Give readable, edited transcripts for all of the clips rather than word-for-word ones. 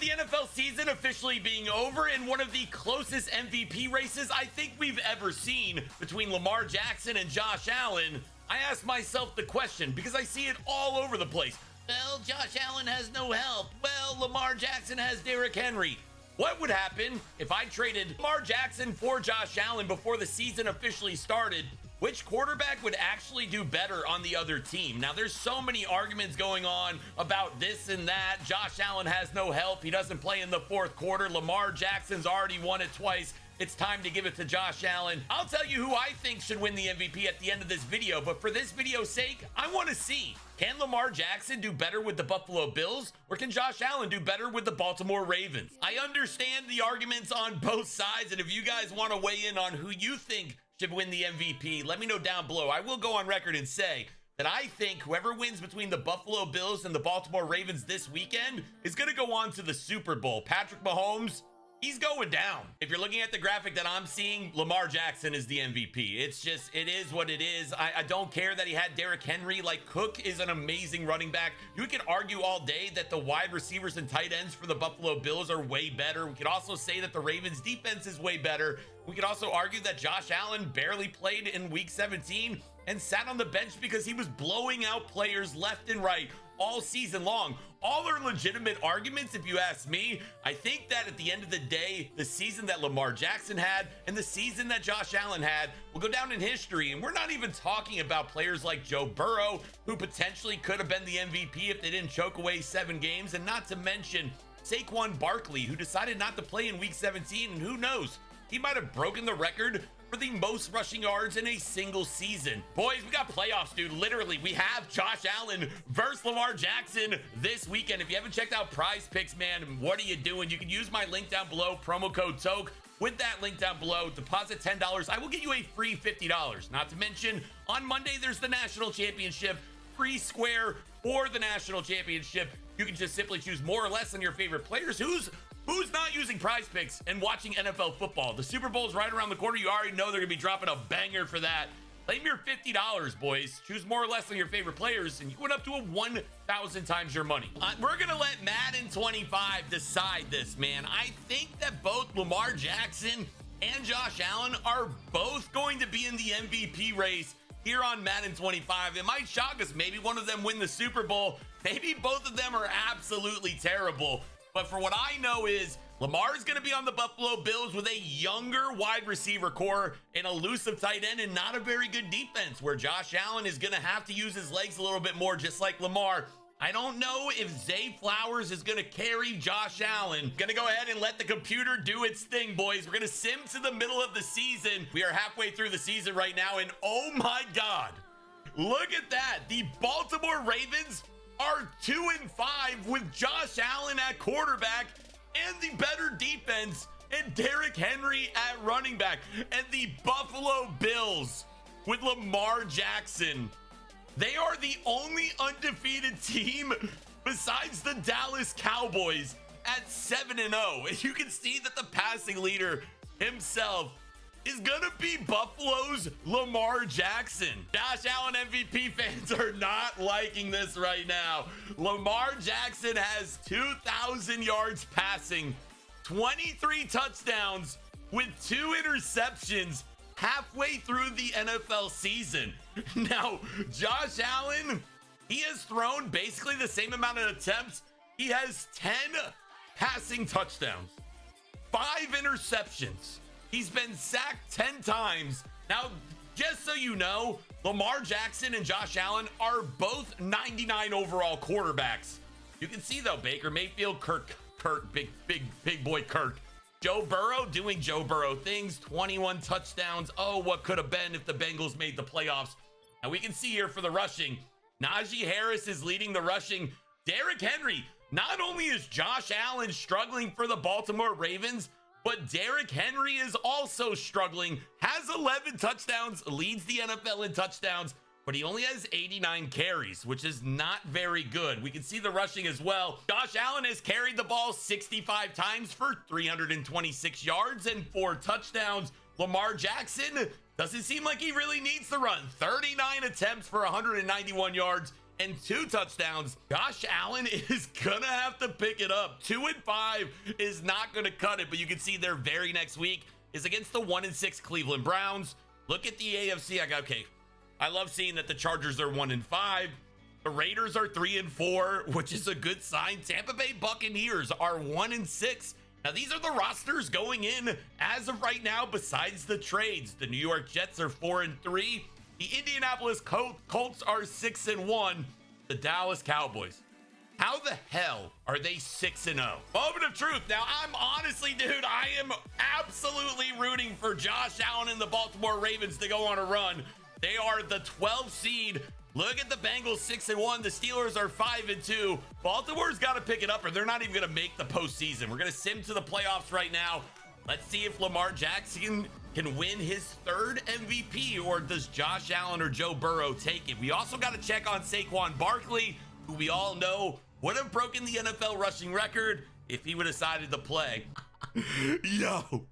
with the NFL season officially being over and one of the closest MVP races I think we've ever seen between Lamar Jackson and Josh Allen, I asked myself the question because I see it all over the place. Well, Josh Allen has no help. Well, Lamar Jackson has Derrick Henry. What would happen if I traded Lamar Jackson for Josh Allen before the season officially started? Which quarterback would actually do better on the other team? Now, there's so many arguments going on about this and that. Josh Allen has no help. He doesn't play in the fourth quarter. Lamar Jackson's already won it twice. It's time to give it to Josh Allen. I'll tell you who I think should win the MVP at the end of this video, but for this video's sake, I want to see, can Lamar Jackson do better with the Buffalo Bills, or can Josh Allen do better with the Baltimore Ravens? I understand the arguments on both sides, and if you guys want to weigh in on who you think should win the MVP, let me know down below. I will go on record and say that I think whoever wins between the Buffalo Bills and the Baltimore Ravens this weekend is going to go on to the Super Bowl. Patrick Mahomes, he's going down. If you're looking at the graphic that I'm seeing, Lamar Jackson is the MVP. It's just, it is what it is. I don't care that he had Derrick Henry. Like, Cook is an amazing running back. You could argue all day that the wide receivers and tight ends for the Buffalo Bills are way better. We could also say that the Ravens defense is way better. We could also argue that Josh Allen barely played in week 17 and sat on the bench because he was blowing out players left and right all season long. All are legitimate arguments if you ask me. I think that at the end of the day, the season that Lamar Jackson had and the season that Josh Allen had will go down in history. And we're not even talking about players like Joe Burrow, who potentially could have been the MVP if they didn't choke away 7 games. And not to mention Saquon Barkley, who decided not to play in week 17. And who knows, he might have broken the record for the most rushing yards in a single season. Boys, we got playoffs, dude. Literally, we have Josh Allen versus Lamar Jackson this weekend. If you haven't checked out Prize Picks, man, what are you doing? You can use my link down below, promo code Toke. With that link down below, deposit $10. I will get you a free $50. Not to mention, on Monday, there's the national championship. Free square for the national championship. You can just simply choose more or less on your favorite players. Who's not using Prize Picks and watching NFL football? The Super Bowl is right around the corner. You already know they're going to be dropping a banger for that. Claim your $50, boys. Choose more or less on your favorite players, and you win up to a 1,000 times your money. We're going to let Madden 25 decide this, man. I think that both Lamar Jackson and Josh Allen are both going to be in the MVP race here on Madden 25. It might shock us. Maybe one of them win the Super Bowl. Maybe both of them are absolutely terrible. But for what I know is Lamar is going to be on the Buffalo Bills with a younger wide receiver core, an elusive tight end, and not a very good defense, where Josh Allen is going to have to use his legs a little bit more, just like Lamar. I don't know if Zay Flowers is going to carry Josh Allen. Going to go ahead and let the computer do its thing, boys. We're going to sim to the middle of the season. We are halfway through the season right now, and oh my God, look at that. The Baltimore Ravens are 2-5 with Josh Allen at quarterback and the better defense and Derrick Henry at running back. And the Buffalo Bills with Lamar Jackson, they are the only undefeated team besides the Dallas Cowboys at 7-0. And you can see that the passing leader himself is gonna be Buffalo's Lamar Jackson. Josh Allen MVP fans are not liking this right now. Lamar Jackson has 2,000 yards passing, 23 touchdowns with 2 interceptions halfway through the NFL season. Now, Josh Allen, he has thrown basically the same amount of attempts. He has 10 passing touchdowns, 5 interceptions. He's been sacked 10 times. Now, just so you know, Lamar Jackson and Josh Allen are both 99 overall quarterbacks. You can see though, Baker Mayfield, Kirk, big boy Kirk. Joe Burrow doing Joe Burrow things, 21 touchdowns. Oh, what could have been if the Bengals made the playoffs. Now we can see here for the rushing, Najee Harris is leading the rushing. Derrick Henry, not only is Josh Allen struggling for the Baltimore Ravens, but Derrick Henry is also struggling, has 11 touchdowns, leads the NFL in touchdowns, but he only has 89 carries, which is not very good. We can see the rushing as well. Josh Allen has carried the ball 65 times for 326 yards and 4 touchdowns. Lamar Jackson doesn't seem like he really needs to run. 39 attempts for 191 yards and 2 touchdowns. Josh Allen is gonna have to pick it up. 2-5 is not gonna cut it, but you can see their very next week is against the 1-6 Cleveland Browns. Look at the AFC. Okay, I love seeing that the Chargers are 1-5. The Raiders are 3-4, which is a good sign. Tampa Bay Buccaneers are 1-6. Now, these are the rosters going in as of right now, besides the trades. The New York Jets are 4-3. The Indianapolis Colts are 6-1. The Dallas Cowboys, how the hell are they 6-0? Moment of truth. Now, I'm honestly, dude, I am absolutely rooting for Josh Allen and the Baltimore Ravens to go on a run. They are the 12th seed. Look at the Bengals 6-1. The Steelers are 5-2. Baltimore's got to pick it up or they're not even going to make the postseason. We're going to sim to the playoffs right now. Let's see if Lamar Jackson can win his 3rd MVP, or does Josh Allen or Joe Burrow take it? We also got to check on Saquon Barkley, who we all know would have broken the NFL rushing record if he would have decided to play. Yo,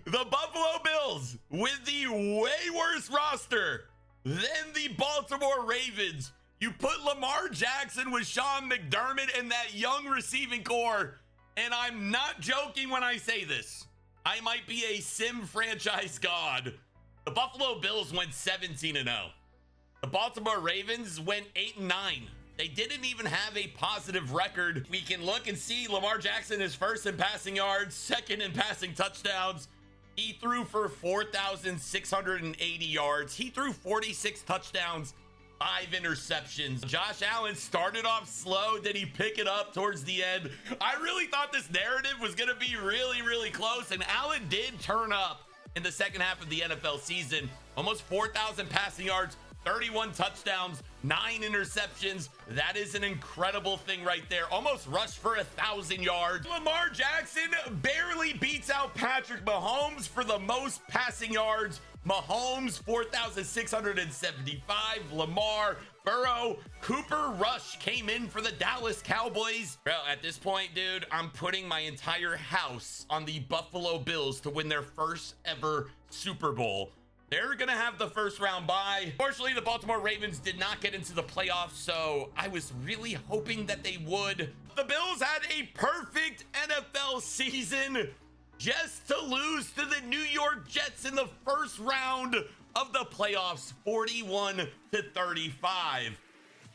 the Buffalo Bills with the way worse roster than the Baltimore Ravens. You put Lamar Jackson with Sean McDermott and that young receiving core, and I'm not joking when I say this. I might be a sim franchise god. The Buffalo Bills went 17-0. The Baltimore Ravens went 8-9. They didn't even have a positive record. We can look and see Lamar Jackson is 1st in passing yards, 2nd in passing touchdowns. He threw for 4,680 yards. He threw 46 touchdowns, 5 interceptions. Josh Allen started off slow. Did he pick it up towards the end? I really thought this narrative was going to be really, really close, and Allen did turn up in the second half of the NFL season. Almost 4,000 passing yards, 31 touchdowns, 9 interceptions. That is an incredible thing right there. Almost rushed for 1,000 yards. Lamar Jackson barely beats out Patrick Mahomes for the most passing yards. Mahomes, 4,675. Lamar, Burrow, Cooper Rush came in for the Dallas Cowboys. Bro, at this point, dude, I'm putting my entire house on the Buffalo Bills to win their 1st ever Super Bowl. They're going to have the 1st round bye. Fortunately, the Baltimore Ravens did not get into the playoffs, so I was really hoping that they would. The Bills had a perfect NFL season just to lose to the New York Jets in the 1st round of the playoffs, 41-35.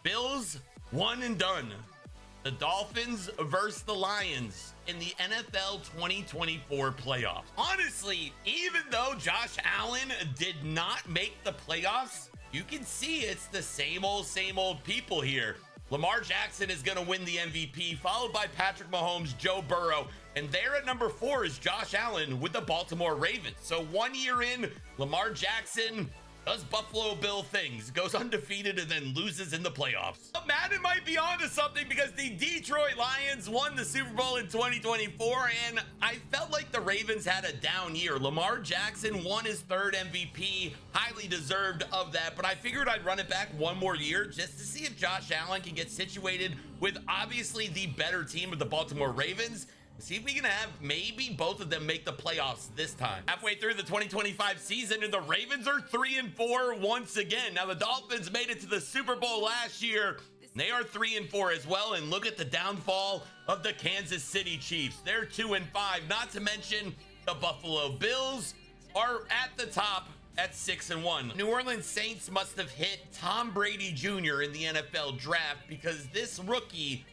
Bills, one and done. The Dolphins versus the Lions in the NFL 2024 playoffs. Honestly, even though Josh Allen did not make the playoffs, you can see it's the same old people here. Lamar Jackson is going to win the MVP, followed by Patrick Mahomes, Joe Burrow, and there at number 4 is Josh Allen with the Baltimore Ravens. So 1 year in, Lamar Jackson does Buffalo Bill things, goes undefeated, and then loses in the playoffs. But Madden might be onto something because the Detroit Lions won the Super Bowl in 2024, and I felt like the Ravens had a down year. Lamar Jackson won his 3rd MVP, highly deserved of that, but I figured I'd run it back one more year just to see if Josh Allen can get situated with obviously the better team of the Baltimore Ravens. See if we can have maybe both of them make the playoffs this time. Halfway through the 2025 season, and the Ravens are 3-4 once again. Now, the Dolphins made it to the Super Bowl last year. They are 3-4 as well. And look at the downfall of the Kansas City Chiefs. They're 2-5. Not to mention the Buffalo Bills are at the top at 6-1. New Orleans Saints must have hit Tom Brady Jr. in the NFL draft because this rookie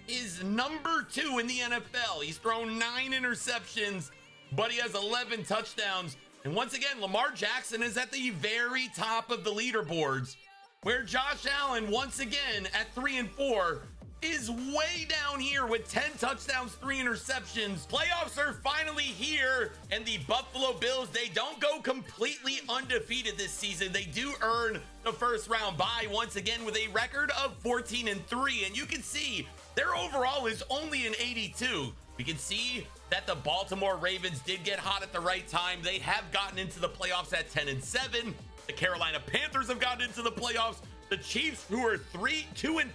is number 2 in the NFL. He's thrown 9 interceptions, but he has 11 touchdowns. And once again, Lamar Jackson is at the very top of the leaderboards, where Josh Allen, once again, at 3-4, is way down here with 10 touchdowns, 3 interceptions. Playoffs are finally here, and the Buffalo Bills, they don't go completely undefeated this season. They do earn the 1st round bye once again with a record of 14-3, and you can see their overall is only an 82. We can see that the Baltimore Ravens did get hot at the right time. They have gotten into the playoffs at 10-7. The Carolina Panthers have gotten into the playoffs. The Chiefs, who are 2-5,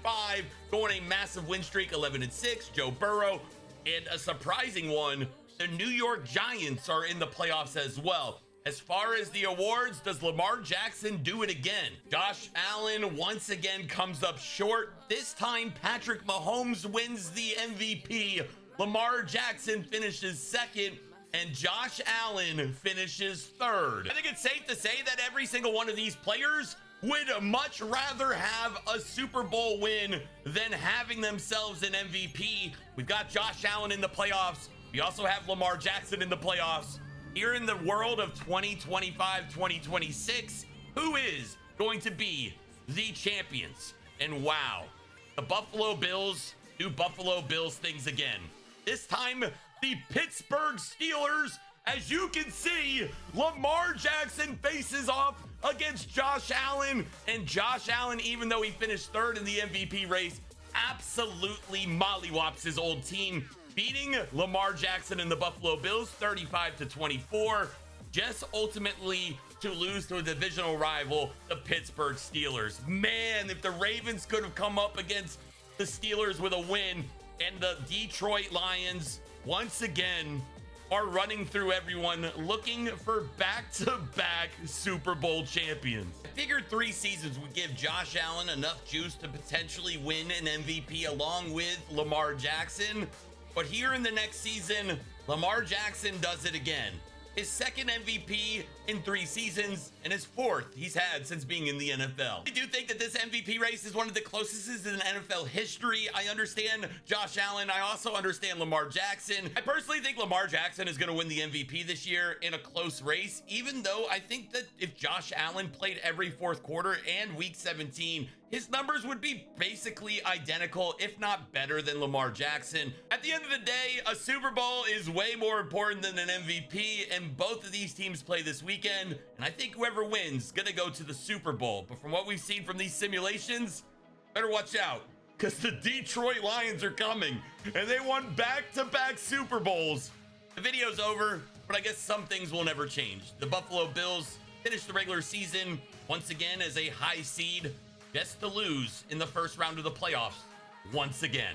going a massive win streak, 11-6. Joe Burrow, and a surprising one, the New York Giants are in the playoffs as well. As far as the awards, does Lamar Jackson do it again? Josh Allen once again comes up short. This time, Patrick Mahomes wins the MVP. Lamar Jackson finishes second, and Josh Allen finishes third. I think it's safe to say that every single one of these players would much rather have a Super Bowl win than having themselves an MVP. We've got Josh Allen in the playoffs. We also have Lamar Jackson in the playoffs. Here in the world of 2025-2026, who is going to be the champions? And wow, the Buffalo Bills do Buffalo Bills things again. This time, the Pittsburgh Steelers. As you can see, Lamar Jackson faces off against Josh Allen. And Josh Allen, even though he finished third in the MVP race, absolutely mollywops his old team, beating Lamar Jackson and the Buffalo Bills 35-24, just ultimately to lose to a divisional rival, the Pittsburgh Steelers. Man, if the Ravens could have come up against the Steelers with a win, and the Detroit Lions once again are running through everyone looking for back-to-back Super Bowl champions. I figured 3 seasons would give Josh Allen enough juice to potentially win an MVP along with Lamar Jackson. But here in the next season, Lamar Jackson does it again. His second MVP in 3 seasons, and his 4th he's had since being in the NFL. I do think that this MVP race is one of the closest in NFL history. I understand Josh Allen. I also understand Lamar Jackson. I personally think Lamar Jackson is going to win the MVP this year in a close race, even though I think that if Josh Allen played every 4th quarter and week 17, his numbers would be basically identical, if not better than Lamar Jackson. At the end of the day, a Super Bowl is way more important than an MVP, and both of these teams play this weekend, and I think whoever wins is gonna go to the Super Bowl. But from what we've seen from these simulations, better watch out, because the Detroit Lions are coming, and they won back-to-back Super Bowls. The video's over, but I guess some things will never change. The Buffalo Bills finished the regular season once again as a high seed, just to lose in the first round of the playoffs once again.